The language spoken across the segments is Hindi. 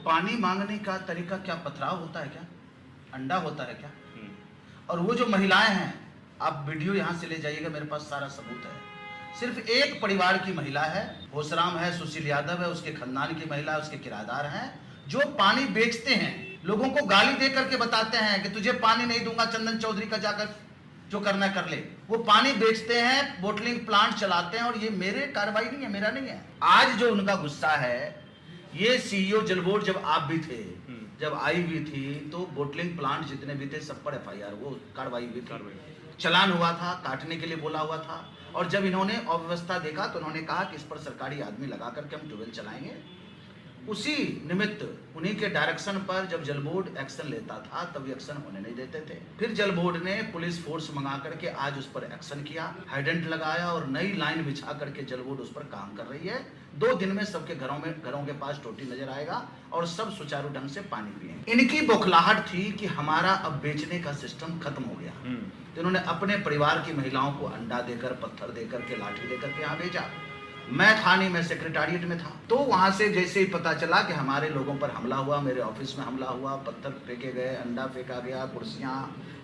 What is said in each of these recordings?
पानी मांगने का तरीका क्या पथराव होता है क्या? अंडा होता है क्या? और वो जो महिलाएं हैं, आप वीडियो यहाँ से ले जाइएगा, मेरे पास सारा सबूत है। सिर्फ एक परिवार की महिला है, होसराम है, सुशील यादव है, उसके खानदान की महिला है, उसके किराएदार हैं, जो पानी बेचते हैं, लोगों को गाली दे करके बताते हैं कि तुझे पानी नहीं दूंगा, चंदन चौधरी का जाकर जो करना कर ले। वो पानी बेचते हैं, बोटलिंग प्लांट चलाते हैं, और ये मेरे कार्रवाई नहीं है, मेरा नहीं है। आज जो उनका गुस्सा है, ये सीईओ जल बोर्ड जब आप भी थे, जब आई भी थी, तो बोटलिंग प्लांट जितने भी थे सब पर एफआईआर, वो कार्रवाई भी थी, चलान हुआ था, काटने के लिए बोला हुआ था। और जब इन्होंने अव्यवस्था देखा तो उन्होंने कहा कि इस पर सरकारी आदमी लगा करके हम ट्यूबवेल चलाएंगे। उसी निमित्त उन्हीं के डायरेक्शन पर जब जल बोर्ड एक्शन लेता था तब एक्शन होने नहीं देते थे। फिर जल बोर्ड ने पुलिस फोर्स मंगा करके आज उस पर एक्शन किया, हाइडेंट लगाया और नई लाइन बिछा करके जल बोर्ड उस पर काम कर रही है। 2 दिन में सबके घरों के पास टोटी नजर आएगा और सब सुचारू ढंग से पानी पिएंगे। इनकी बौखलाहट थी कि हमारा अब बेचने का सिस्टम खत्म हो गया, तो इन्होंने अपने परिवार की महिलाओं को अंडा देकर, पत्थर देकर के, लाठी देकर के यहाँ भेजा। मैं था नहीं, मैं सेक्रेटारिएट में था। तो वहां से जैसे ही पता चला कि हमारे लोगों पर हमला हुआ, मेरे ऑफिस में हमला हुआ, पत्थर फेंके गए, अंडा फेंका गया, कुर्सियां,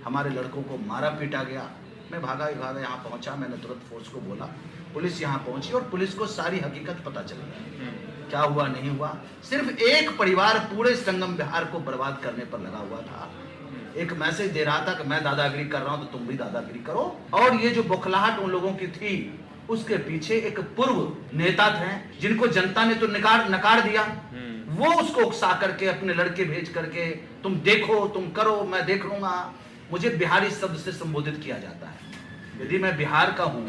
हमारे लड़कों को मारा पीटा गया, मैं भागा यहाँ पहुंचा। मैंने तुरंत फोर्स को बोला, पुलिस यहाँ पहुंची और पुलिस को सारी हकीकत पता चल गई, क्या हुआ नहीं हुआ। सिर्फ एक परिवार पूरे संगम बिहार को बर्बाद करने पर लगा हुआ था। एक मैसेज दे रहा था कि मैं दादागिरी कर रहा हूं तो तुम भी दादागिरी करो। और ये जो बौखलाहट उन लोगों की थी, उसके पीछे एक पूर्व नेता थे जिनको जनता ने तो नकार दिया, वो उसको उकसा करके अपने लड़के भेज करके तुम देखो, तुम करो, मैं देख लूंगा। मुझे बिहारी शब्द से संबोधित किया जाता है। यदि मैं बिहार का हूं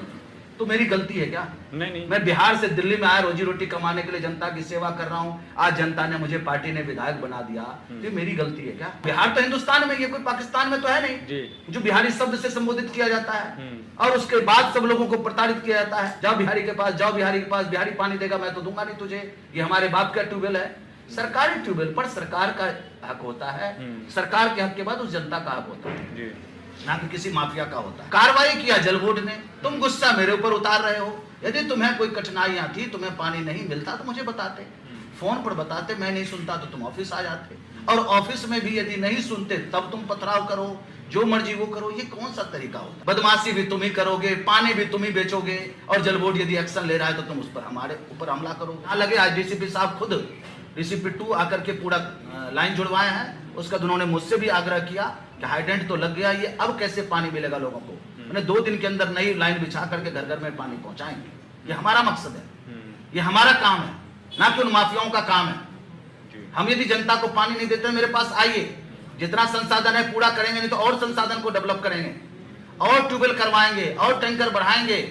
तो मेरी गलती है क्या? नहीं। मैं बिहार से दिल्ली में आया रोजी रोटी कमाने के लिए, जनता की सेवा कर रहा हूं। आज जनता ने मुझे, पार्टी ने विधायक बना दिया, तो मेरी गलती है क्या? बिहार तो हिंदुस्तान में, ये कोई पाकिस्तान में तो है नहीं जो बिहारी शब्द से संबोधित किया जाता है। और उसके बाद सब लोगों को प्रताड़ित किया जाता है, जाओ बिहारी के पास, जाओ बिहारी के पास, बिहारी पानी देगा, मैं तो दूंगा नहीं तुझे, ये हमारे बाप का ट्यूबवेल है। सरकारी ट्यूबवेल पर सरकार का हक होता है, सरकार के हक के बाद उस जनता का हक होता है, ना कि किसी माफिया का होता है। कार्रवाई किया जल बोर्ड ने, तुम गुस्सा मेरे ऊपर उतार रहे हो। यदि तुम्हें कोई कठिनाइयां थी, तुम्हें पानी नहीं मिलता तो मुझे बताते, फोन पर बताते, मैं नहीं सुनता तो तुम ऑफिस आ जाते। और ऑफिस में भी यदि नहीं सुनते तब तुम पथराव करो, जो मर्जी वो करो। ये कौन सा तरीका होता है? बदमाशी भी तुम ही करोगे, पानी भी तुम ही बेचोगे, और जल बोर्ड यदि एक्शन ले रहा है तो तुम उस पर, हमारे ऊपर हमला करो। लगे आज डीसीपी साहब खुद, डीसीपी 2 आकर के पूरा लाइन जुड़वाए हैं। उसका उन्होंने मुझसे भी आग्रह किया कि हाइडेंट तो लग गया, ये अब कैसे पानी मिलेगा लोगों को। मैंने 2 दिन के अंदर नई लाइन बिछा करके घर घर में पानी पहुंचाएंगे। ये हमारा मकसद है, ये हमारा काम है, ना कि उन माफियाओं का काम है। हम यदि जनता को पानी नहीं देते, मेरे पास आइए, जितना संसाधन है पूरा करेंगे, नहीं तो और संसाधन को डेवलप करेंगे, और ट्यूबवेल करवाएंगे, और टैंकर बढ़ाएंगे,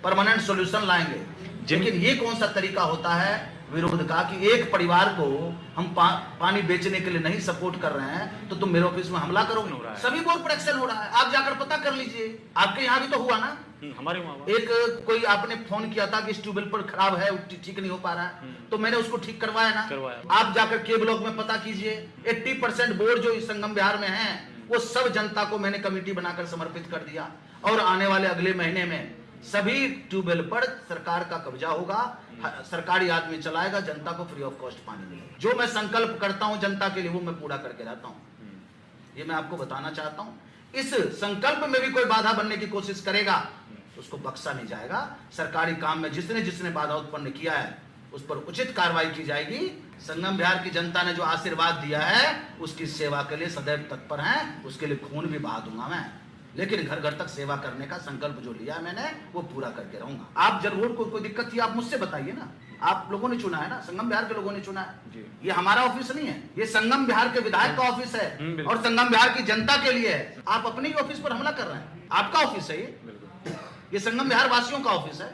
परमानेंट सॉल्यूशन लाएंगे। लेकिन ये कौन सा तरीका होता है विरोध का कि एक परिवार को हम पानी बेचने के लिए नहीं सपोर्ट कर रहे हैं तो तुम मेरे ऑफिस में हमला करोगे। सभी बोर्ड पर एक्शन हो रहा है, आप जाकर पता कर लीजिए। आपके यहाँ भी तो हुआ ना, हमारे वहाँ एक कोई आपने फोन किया था कि इस ट्यूबवेल पर खराब है, ठीक नहीं हो पा रहा है, तो मैंने उसको ठीक करवाया ना। आप जाकर के ब्लॉक में पता कीजिए, 80% बोर्ड जो इस संगम बिहार में है वो सब जनता को मैंने कमेटी बनाकर समर्पित कर दिया। और आने वाले अगले महीने में सभी ट्यूबवेल पर सरकार का कब्जा होगा, सरकारी आदमी चलाएगा, जनता को फ्री ऑफ कॉस्ट पानी मिलेगा। जो मैं संकल्प करता हूं जनता के लिए वो मैं पूरा करके रहता हूं, ये मैं आपको बताना चाहता हूं। इस संकल्प में भी कोई बाधा बनने की कोशिश करेगा तो उसको बख्शा नहीं जाएगा। सरकारी काम में जिसने बाधा उत्पन्न किया है उस पर उचित कार्रवाई की जाएगी। संगम बिहार की जनता ने जो आशीर्वाद दिया है उसकी सेवा के लिए सदैव तत्पर है, उसके लिए खून भी बहा दूंगा मैं, लेकिन घर घर तक सेवा करने का संकल्प जो लिया मैंने वो पूरा करके रहूंगा। आप जरूर कोई दिक्कत थी आप मुझसे बताइए ना, आप लोगों ने चुना है ना, संगम बिहार के लोगों ने चुना है। ये हमारा ऑफिस नहीं है, ये संगम बिहार के विधायक का ऑफिस है और संगम बिहार की जनता के लिए है। आप अपने ही ऑफिस पर हमला कर रहे हैं, आपका ऑफिस है ये संगम बिहार वासियों का ऑफिस है,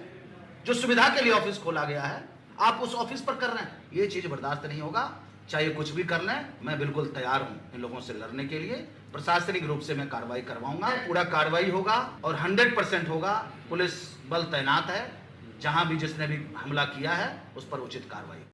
जो सुविधा के लिए ऑफिस खोला गया है, आप उस ऑफिस पर कर रहे हैं। ये चीज बर्दाश्त नहीं होगा, चाहे कुछ भी कर लें, मैं बिल्कुल तैयार हूं इन लोगों से लड़ने के लिए। प्रशासनिक रूप से मैं कार्रवाई करवाऊंगा, पूरा कार्रवाई होगा और 100% होगा। पुलिस बल तैनात है, जहां भी जिसने भी हमला किया है उस पर उचित कार्रवाई।